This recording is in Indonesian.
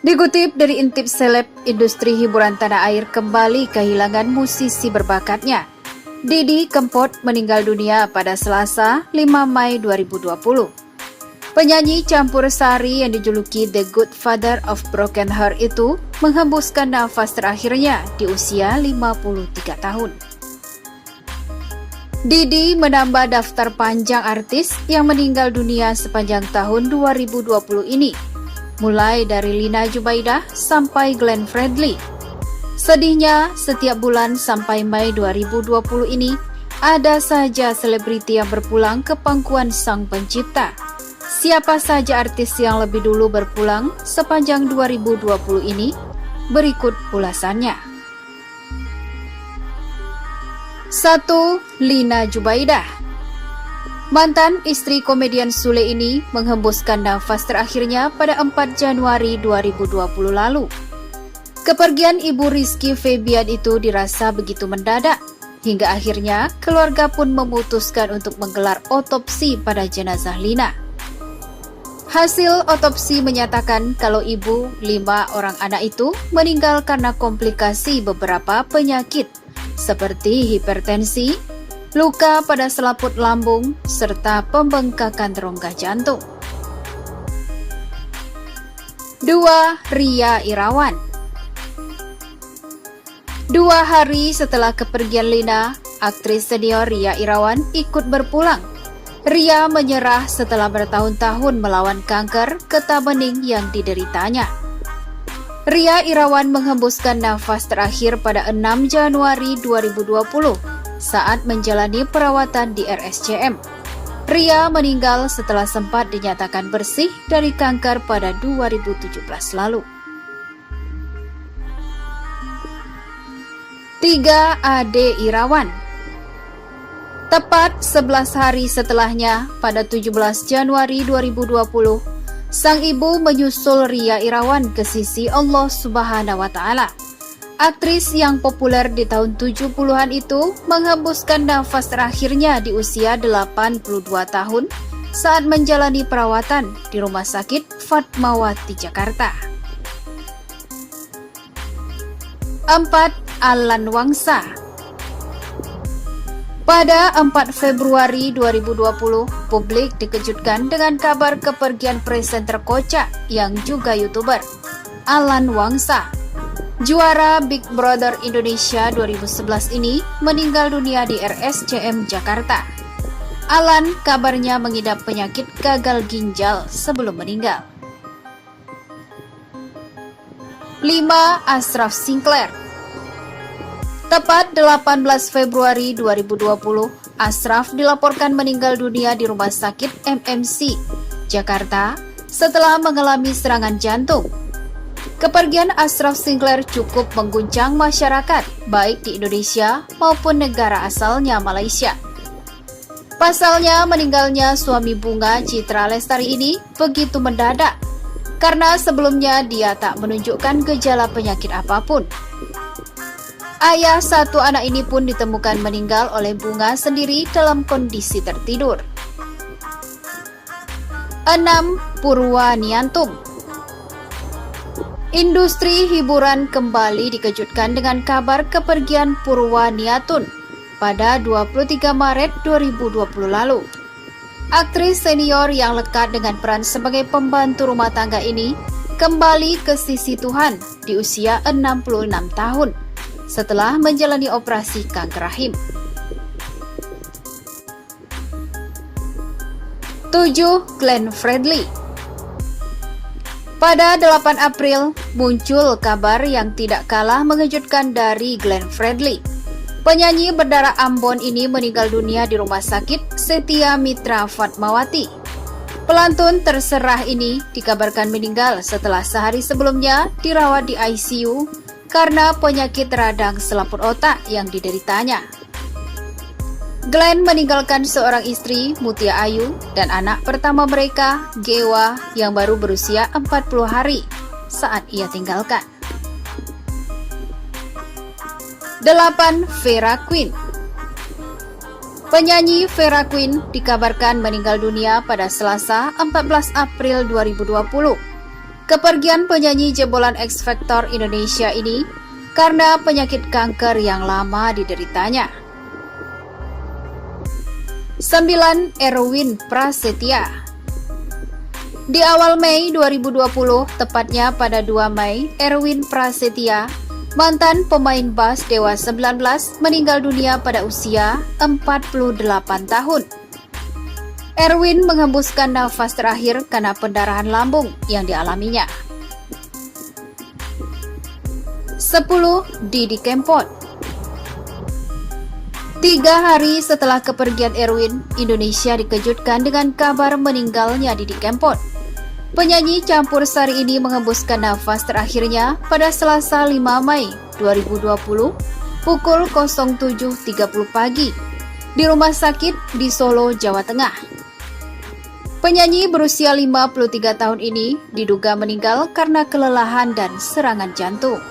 Dikutip dari Intip Seleb, industri hiburan tanah air kembali kehilangan musisi berbakatnya. Didi Kempot meninggal dunia pada Selasa, 5 Mei 2020. Penyanyi campur sari yang dijuluki The Good Father of Broken Heart itu menghembuskan nafas terakhirnya di usia 53 tahun. Didi menambah daftar panjang artis yang meninggal dunia sepanjang tahun 2020 ini, mulai dari Lina Jubaidah sampai Glenn Fredly. Sedihnya, setiap bulan sampai Mei 2020 ini, ada saja selebriti yang berpulang ke pangkuan Sang Pencipta. Siapa saja artis yang lebih dulu berpulang sepanjang 2020 ini? Berikut ulasannya. 1. Lina Jubaidah. Mantan istri komedian Sule ini menghembuskan nafas terakhirnya pada 4 Januari 2020 lalu. Kepergian Ibu Rizky Febian itu dirasa begitu mendadak, hingga akhirnya keluarga pun memutuskan untuk menggelar otopsi pada jenazah Lina. Hasil otopsi menyatakan kalau ibu 5 orang anak itu meninggal karena komplikasi beberapa penyakit, seperti hipertensi, luka pada selaput lambung, serta pembengkakan rongga jantung. 2. Ria Irawan. 2 hari setelah kepergian Lina, aktris senior Ria Irawan ikut berpulang. Ria menyerah setelah bertahun-tahun melawan kanker getah bening yang dideritanya. Ria Irawan menghembuskan nafas terakhir pada 6 Januari 2020 saat menjalani perawatan di RSCM. Ria meninggal setelah sempat dinyatakan bersih dari kanker pada 2017 lalu. 3. Ade Irawan. Tepat 11 hari setelahnya, pada 17 Januari 2020, sang ibu menyusul Ria Irawan ke sisi Allah Subhanahu wa Ta'ala. Aktris yang populer di tahun 70-an itu menghembuskan nafas terakhirnya di usia 82 tahun saat menjalani perawatan di Rumah Sakit Fatmawati, Jakarta. 4. Alan Wangsa. Pada 4 Februari 2020, publik dikejutkan dengan kabar kepergian presenter kocak yang juga YouTuber, Alan Wangsa. Juara Big Brother Indonesia 2011 ini meninggal dunia di RSCM Jakarta. Alan kabarnya mengidap penyakit gagal ginjal sebelum meninggal. 5. Ashraf Sinclair. Tepat 18 Februari 2020, Ashraf dilaporkan meninggal dunia di Rumah Sakit MMC, Jakarta setelah mengalami serangan jantung. Kepergian Ashraf Sinclair cukup mengguncang masyarakat, baik di Indonesia maupun negara asalnya Malaysia. Pasalnya, meninggalnya suami Bunga Citra Lestari ini begitu mendadak, karena sebelumnya dia tak menunjukkan gejala penyakit apapun. Ayah satu anak ini pun ditemukan meninggal oleh Bunga sendiri dalam kondisi tertidur. 6. Purwaniantum. Industri hiburan kembali dikejutkan dengan kabar kepergian Purwaniatun pada 23 Maret 2020 lalu. Aktris senior yang lekat dengan peran sebagai pembantu rumah tangga ini kembali ke sisi Tuhan di usia 66 tahun. Setelah menjalani operasi kanker rahim. 7. Glenn Fredly. Pada 8 April, muncul kabar yang tidak kalah mengejutkan dari Glenn Fredly. Penyanyi berdarah Ambon ini meninggal dunia di Rumah Sakit Setia Mitra Fatmawati. Pelantun terserah ini dikabarkan meninggal setelah sehari sebelumnya dirawat di ICU karena penyakit radang selaput otak yang dideritanya. Glenn meninggalkan seorang istri, Mutia Ayu, dan anak pertama mereka, Gewa, yang baru berusia 40 hari saat ia tinggalkan. 8. Vera Queen. Penyanyi Vera Queen dikabarkan meninggal dunia pada Selasa 14 April 2020. Kepergian penyanyi jebolan X Factor Indonesia ini karena penyakit kanker yang lama dideritanya. 9. Erwin Prasetya. Di awal Mei 2020, tepatnya pada 2 Mei, Erwin Prasetya, mantan pemain bass Dewa 19, meninggal dunia pada usia 48 tahun. Erwin menghembuskan nafas terakhir karena pendarahan lambung yang dialaminya. 10. Didi Kempot. 3 hari setelah kepergian Erwin, Indonesia dikejutkan dengan kabar meninggalnya Didi Kempot. Penyanyi campur sari ini menghembuskan nafas terakhirnya pada Selasa 5 Mei 2020 pukul 07.30 pagi di rumah sakit di Solo, Jawa Tengah. Penyanyi berusia 53 tahun ini diduga meninggal karena kelelahan dan serangan jantung.